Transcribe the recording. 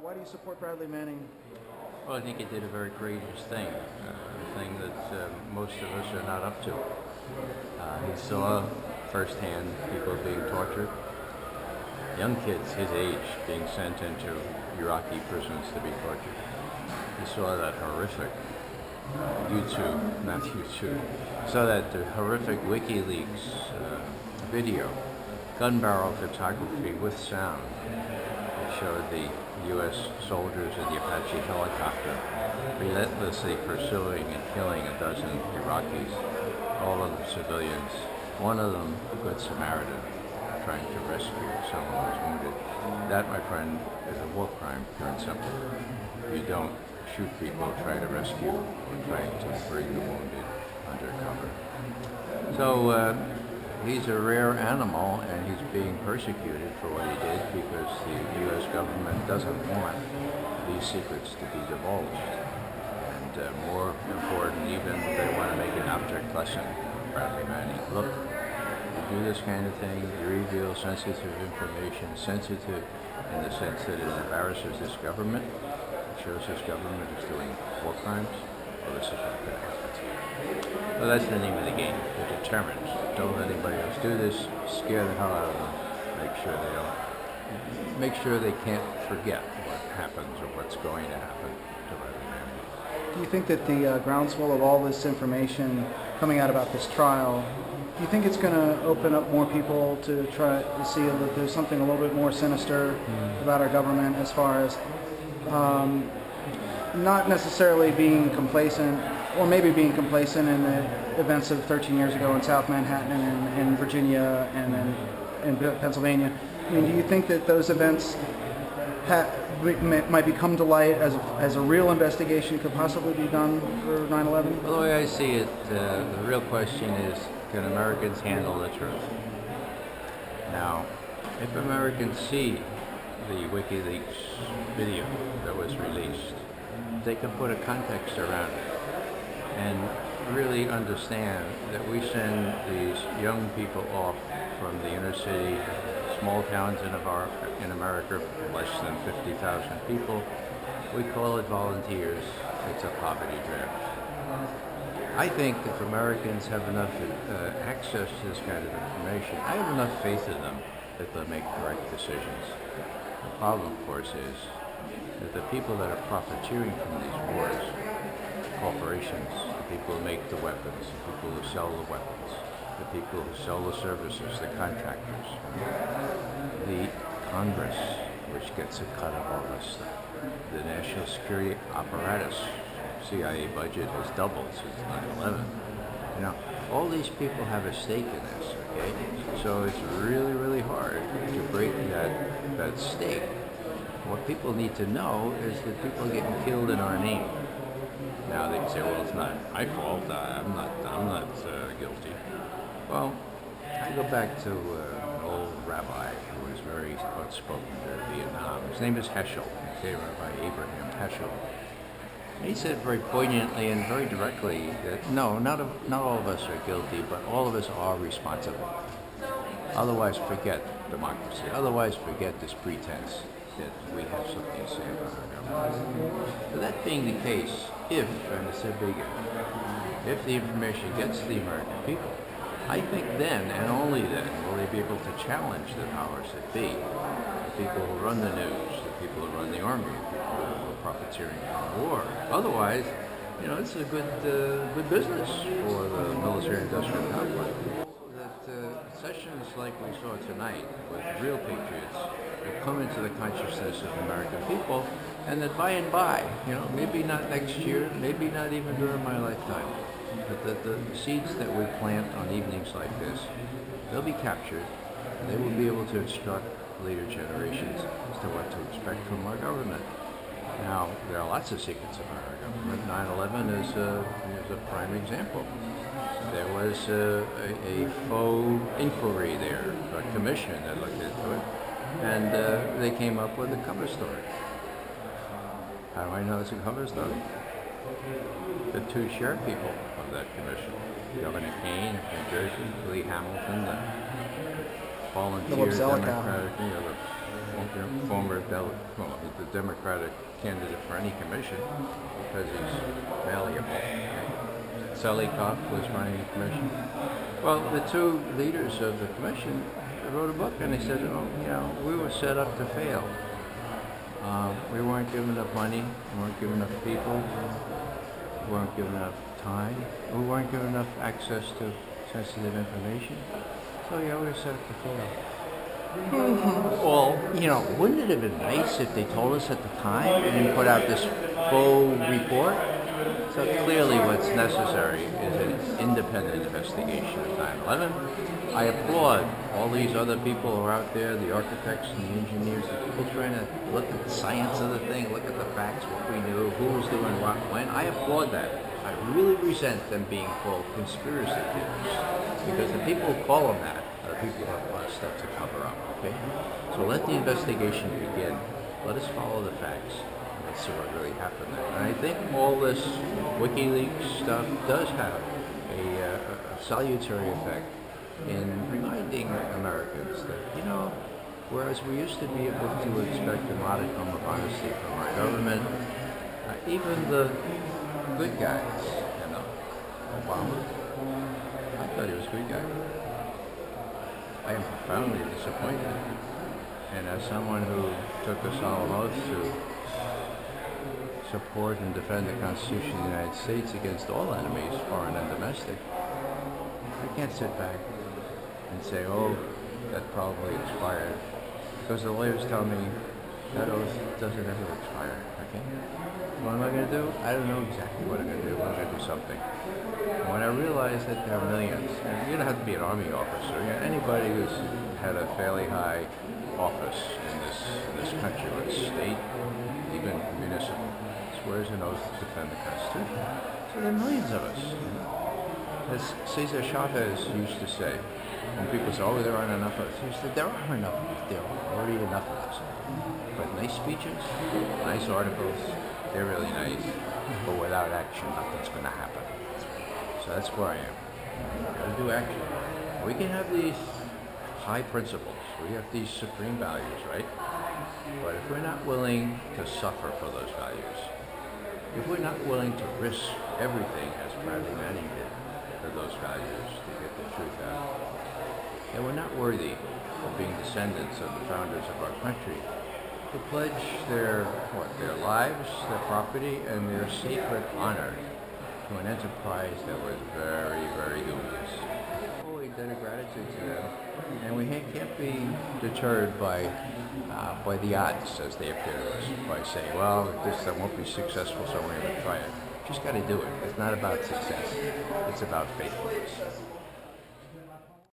Why do you support Bradley Manning? Well, I think he did a very courageous thing, a thing that most of us are not up to. He saw firsthand people being tortured, young kids his age being sent into Iraqi prisons to be tortured. He saw that horrific saw that horrific WikiLeaks video, gun barrel photography with sound. It showed the U.S. soldiers in the Apache helicopter relentlessly pursuing and killing a dozen Iraqis, all of them civilians. One of them, a good Samaritan, trying to rescue someone who was wounded. That, my friend, is a war crime, pure and simple. You don't shoot people trying to rescue or trying to bring the wounded under cover. So he's a rare animal, and he's being persecuted for what he did because the U.S. government doesn't want these secrets to be divulged. And more important even, they want to make an object lesson of Bradley Manning. Look, you do this kind of thing, you reveal sensitive information, sensitive in the sense that it embarrasses this government, shows this government is doing war crimes. Well, this is not going to happen to you. Well, that's the name of the game. They're determined. Don't let anybody else do this. Scare the hell out of them. Make sure they can't forget what happens or what's going to happen to Bradley Manning. Do you think that the groundswell of all this information coming out about this trial, do you think it's going to open up more people to try to see that there's something a little bit more sinister about our government as far as not necessarily being complacent, or maybe being complacent in the events of 13 years ago in South Manhattan and in Virginia and in Pennsylvania? I mean, do you think that those events might become to light as a real investigation could possibly be done for 9/11? Well, the way I see it, the real question is, can Americans handle the truth? Now, if Americans see the WikiLeaks video that was released, they can put a context around it and really understand that we send these young people off from the inner city, small towns in America, less than 50,000 people. We call it volunteers. It's a poverty draft. I think if Americans have enough access to this kind of information, I have enough faith in them that they'll make correct decisions. The problem, of course, is that the people that are profiteering from these wars, corporations, the people who make the weapons, the people who sell the weapons, the people who sell the services, the contractors, the Congress, which gets a cut of all this stuff, the national security apparatus, CIA budget has doubled since 9/11. You know, all these people have a stake in this, okay? So it's really, really hard to break that stake. What people need to know is that people are getting killed in our name. Now they can say, well, it's not my fault. I'm not guilty. Well, I go back to an old rabbi who was very outspoken during Vietnam. His name is Heschel, okay, Rabbi Abraham Heschel. He said very poignantly and very directly that no, not all of us are guilty, but all of us are responsible. Otherwise, forget democracy. Otherwise, forget this pretense that we have something to say about our government. So that being the case, if, and it's a big if the information gets to the American people, I think then, and only then, will they be able to challenge the powers that be, the people who run the news, the people who run the army, the people who are profiteering from war. Otherwise, you know, it's a good business for the military-industrial complex. That sessions like we saw tonight with real patriots will come into the consciousness of American people, and that by and by, you know, maybe not next year, maybe not even during my lifetime, but that the seeds that we plant on evenings like this, they'll be captured, and they will be able to instruct later generations as to what to expect from our government. Now, there are lots of secrets about our government. 9/11 is a prime example. There was a faux inquiry there, a commission that looked into it, and they came up with a cover story. How do I know it's a cover story? The two chair people of that commission, Governor Kane of New Jersey, Lee Hamilton, the volunteer Democratic, the Democratic candidate for any commission because he's malleable. Selikov was running the commission. Well, the two leaders of the commission wrote a book and they said, oh, you know, we were set up to fail. We weren't given enough money, we weren't given enough people, we weren't given enough time, we weren't given enough access to sensitive information. So yeah, we were set up to fail. Well, you know, wouldn't it have been nice if they told us at the time and then put out this full report? So clearly what's necessary is an independent investigation of 9/11. I applaud all these other people who are out there, the architects and the engineers, the people trying to look at the science of the thing, look at the facts, what we knew, who was doing what, when. I applaud that. I really resent them being called conspiracy theorists because the people who call them that are people who have a lot of stuff to cover up, okay? So let the investigation begin. Let us follow the facts. Let's see what really happened there. And I think all this WikiLeaks stuff does have a salutary effect in reminding Americans that, you know, whereas we used to be able to expect a modicum of honesty from our government, even the good guys, you know, Obama, I thought he was a good guy. I am profoundly disappointed. And as someone who took a solemn oath to support and defend the Constitution of the United States against all enemies, foreign and domestic, I can't sit back and say, oh, that probably expired. Because the lawyers tell me that oath doesn't ever expire, okay? What am I going to do? I don't know exactly what I'm going to do, but I'm going to do something. And when I realized that there are millions, and you don't have to be an Army officer, you know, anybody who's had a fairly high office in this country, or state, even municipal, swears an oath to defend the Constitution. So there are millions of us. As Cesar Chavez used to say, when people say, oh, there aren't enough of us, he said, there are enough of us. There are already enough of us. But nice speeches, nice articles, they're really nice. But without action, nothing's going to happen. So that's where I am. We've got to do action. We can have these high principles. We have these supreme values, right? But if we're not willing to suffer for those values, if we're not willing to risk everything, as Bradley Manning did, for those values to get the truth out, then we're not worthy of being descendants of the founders of our country, who pledge their lives, their property, and their sacred honor to an enterprise that was very, very dubious. Fully debt of gratitude to them, and we can't be deterred by the odds as they appear to us, by saying, well, this won't be successful, so we're going to try it. Just got to do it. It's not about success. It's about faithfulness.